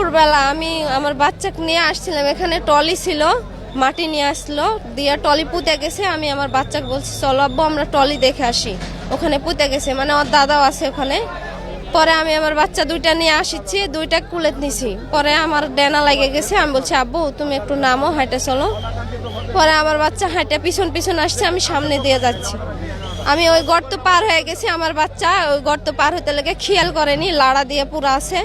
দুপুরবেলা আমি আমার বাচ্চাকে নিয়ে আসছিলাম, এখানে টলি ছিল, মাটি নিয়ে আসলো, দিয়ে টলি পুঁতে গেছে। আমি আমার বাচ্চাকে বলছি চলো আব্বু আমরা টলি দেখে আসি, ওখানে পুঁতে গেছে, মানে আমার দাদাও আছে ওখানে। পরে আমি আমার বাচ্চা দুইটা নিয়ে আসিছি, দুইটা কুলে নিছি। পরে আমার ডেনা লাগে গেছে, আমি বলছি আব্বু তুমি একটু নামো, হাঁটে চলো। পরে আমার বাচ্চা হাঁটে পিছন পিছন আসছে, আমি সামনে দিয়ে যাচ্ছি। আমি ওই গর্ত পার হয়ে গেছি, আমার বাচ্চা ওই গর্ত পার হতে লেগে খেয়াল করেনি, লাড়া দিয়ে পুরো আছে।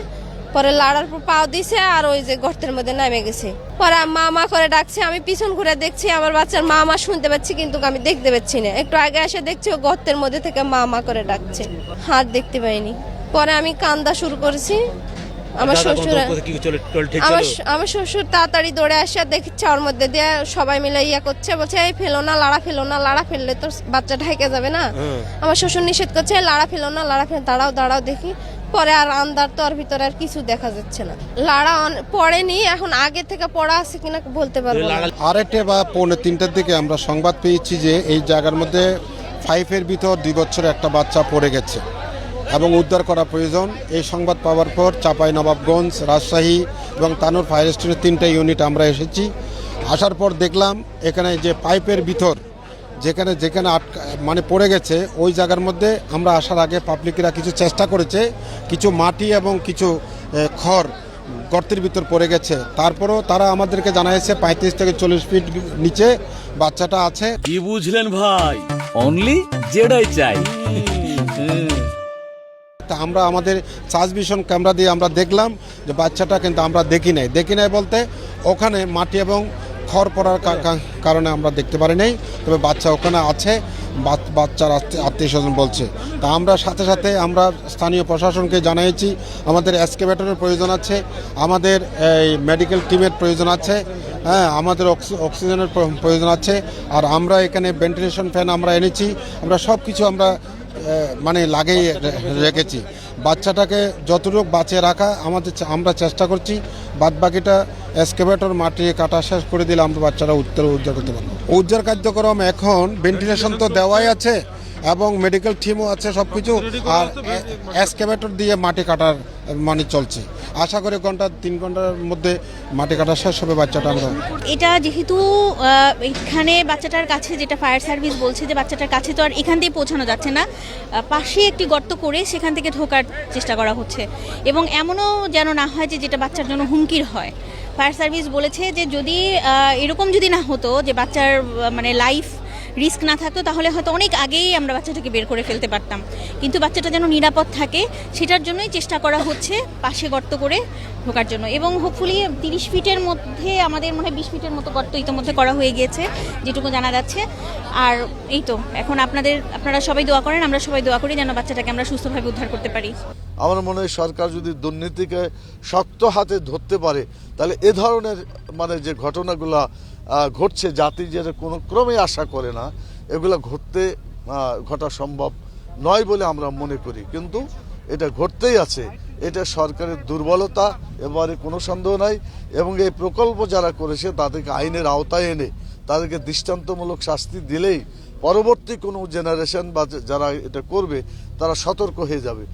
পরে লাড়ার পর পাও দিছে আর ওই যে গর্তের মধ্যে নেমে গেছে। পরে মা মা করে ডাকছে, আমি পিছন ঘুরে দেখছি আমার বাচ্চার মা মা শুনতে পাচ্ছি, কিন্তু আমি দেখতে পাচ্ছি না। একটু আগে এসে দেখছি ও গর্তের মধ্যে থেকে মা মা করে ডাকছে, হাত দেখতে পাইনি। পরে আমি কান্দা শুরু করেছি। আমার শ্বশুর আমার শ্বশুর তাড়াতাড়ি দৌড়ে আসে, দেখছে ওর মধ্যে দিয়ে সবাই মিলে ইয়া করছে, বলছে এই ফেলো না, লাড়া ফেলো না, লাড়া ফেললে তো বাচ্চা ঢাইকে যাবে না। আমার শ্বশুর নিষেধ করছে লাড়া ফেলো না, লাড়া ফেলো, দাঁড়াও দাঁড়াও দেখি। পরে আর আন্দার তো ওর ভিতরে আর কিছু দেখা যাচ্ছে না, লাড়া পড়েনি। এখন আগে থেকে পড়া আছে কিনা বলতে পারবো না। আড়াইটে বা পৌনে তিনটার দিকে আমরা সংবাদ পেয়েছি যে এই জায়গার মধ্যে 5-এর ভিতর 2 বছরের একটা বাচ্চা পড়ে গেছে এবং উদ্ধার করা প্রয়োজন। এই সংবাদ পাওয়ার পর চাঁপাইনবাবগঞ্জ, রাজশাহী এবং তানোর ফায়ার স্টেশনের 3টা ইউনিট আমরা এসেছি। আসার পর দেখলাম এখানে যে পাইপের ভিতর যেখানে যেখানে মানে পড়ে গেছে ওই জায়গার মধ্যে আমরা আসার আগে পাবলিকরা কিছু চেষ্টা করেছে, কিছু মাটি এবং কিছু খড় গর্তের ভিতর পড়ে গেছে। তারপরও তারা আমাদেরকে জানাইছে 35 থেকে 40 ফিট নিচে বাচ্চাটা আছে। কি বুঝলেন ভাই? অনলি যেটাই চাই। তা আমরা আমাদের সার্চভিশন ক্যামেরা দিয়ে আমরা দেখলাম যে বাচ্চাটা কিন্তু আমরা দেখি নাই বলতে ওখানে মাটি এবং খড় পড়ার কারণে আমরা দেখতে পারি নাই, তবে বাচ্চা ওখানে আছে, বাচ্চার আত্মীয় স্বজন বলছে। তা আমরা সাথে সাথে আমরা স্থানীয় প্রশাসনকে জানিয়েছি আমাদের এক্সকেভেটরের প্রয়োজন আছে, আমাদের এই মেডিকেল টিমের প্রয়োজন আছে, হ্যাঁ আমাদের অক্সিজেনের প্রয়োজন আছে। আর আমরা এখানে ভেন্টিলেশন ফ্যান আমরা এনেছি, আমরা সব কিছু আমরা মানে লাগিয়ে রেখেছি। বাচ্চাটাকে যতটুকু বাঁচিয়ে রাখা আমরা চেষ্টা করছি। বাদবাকিটা এক্সকেভেটর মাটি কাটা শেষ করে দিলে আমরা বাচ্চারা উদ্ধার করতে পারবো। উদ্ধার কার্যক্রম এখন ভেন্টিলেশন তো দেওয়াই আছে এবং মেডিকেল টিমও আছে সব কিছু, আর এক্সকেভেটর দিয়ে মাটি কাটার মানে চলছে। আশা করি 3 ঘন্টার মধ্যে মাটি কাটা শেষ হবে বাচ্চাটা। আমরা এটা যেহেতু এখানে বাচ্চাটার কাছে, যেটা ফায়ার সার্ভিস বলছে যে বাচ্চাটার কাছে তো আর এখান দিয়ে পৌঁছানো যাচ্ছে না, পাশে একটি গর্ত করে সেখান থেকে ঢোকার চেষ্টা করা হচ্ছে। এবং এমনও যেন না হয় যে যেটা বাচ্চার জন্য হুমকির হয়। ফায়ার সার্ভিস বলেছে যে যদি এরকম যদি না হতো যে বাচ্চার মানে লাইফ রিস্ক না থাকতো, তাহলে হয়তো অনেক আগেই আমরা বাচ্চাটাকে বের করে ফেলতে পারতাম। কিন্তু বাচ্চাটা যেন নিরাপদ থাকে সেটার জন্যই চেষ্টা করা হচ্ছে পাশে গর্ত করে ঢোকার জন্য। এবং হোপফুলি 30 ফিটের মধ্যে আমাদের মনে হয় 20 ফিটের মতো গর্ত ইতিমধ্যে করা হয়ে গিয়েছে যেটুকু জানা যাচ্ছে। আর এই তো এখন আপনারা সবাই দোয়া করেন, আমরা সবাই দোয়া করি যেন বাচ্চাটাকে আমরা সুস্থভাবে উদ্ধার করতে পারি। আমার মনে হয় সরকার যদি দুর্নীতিকে শক্ত হাতে ধরতে পারে তাহলে এ ধরনের মানে যে ঘটনাগুলো ঘটছে, জাতি যেটা কোনো ক্রমে আশা করে না এগুলো ঘটা সম্ভব নয় বলে আমরা মনে করি, কিন্তু এটা ঘটতেই আছে। এটা সরকারের দুর্বলতা, এবারে কোনো সন্দেহ নাই। এবং এই প্রকল্প যারা করেছে তাদেরকে আইনের আওতায় এনে তাদেরকে দৃষ্টান্তমূলক শাস্তি দিলেই পরবর্তী কোনো জেনারেশন বা যারা এটা করবে তারা সতর্ক হয়ে যাবে।